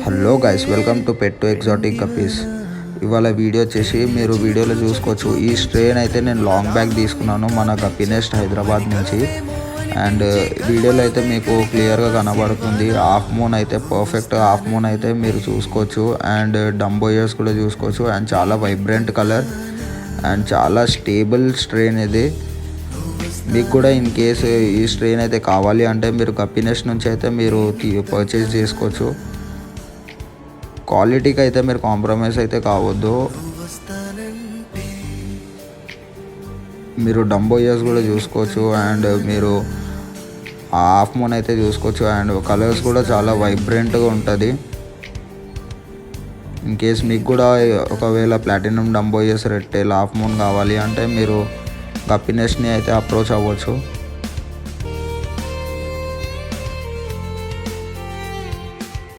Hello guys, welcome to pet to exotic కపీస్. ఇవాళ video వచ్చేసి మీరు వీడియోలో చూసుకోవచ్చు. ఈ స్ట్రెయిన్ అయితే నేను లాంగ్ బ్యాగ్ తీసుకున్నాను మన గప్పీనెస్ట్ హైదరాబాద్ నుంచి. అండ్ వీడియోలో అయితే మీకు క్లియర్గా కనబడుతుంది. హాఫ్ మూన్ అయితే పర్ఫెక్ట్ హాఫ్ మూన్ అయితే మీరు చూసుకోవచ్చు. అండ్ డంబో ఇయర్స్ కూడా చూసుకోవచ్చు. అండ్ చాలా వైబ్రెంట్ కలర్ అండ్ చాలా స్టేబుల్ స్ట్రెయిన్ ఇది. మీకు కూడా ఇన్ కేసు ఈ స్ట్రెయిన్ అయితే కావాలి అంటే మీరు గప్పీనెస్ట్ నుంచి అయితే మీరు పర్చేస్ చేసుకోవచ్చు. క్వాలిటీకి అయితే మీరు కాంప్రమైజ్ అయితే కావద్దు. మీరు డంబో ఇయర్స్ కూడా చూసుకోవచ్చు. అండ్ మీరు హాఫ్ మూన్ అయితే చూసుకోవచ్చు. అండ్ కలర్స్ కూడా చాలా వైబ్రెంట్గా ఉంటుంది. ఇన్ కేస్ మీకు కూడా ఒకవేళ platinum dumbo ears red tail half moon కావాలి అంటే మీరు గప్పీనెస్ట్ని అయితే అప్రోచ్ అవ్వచ్చు.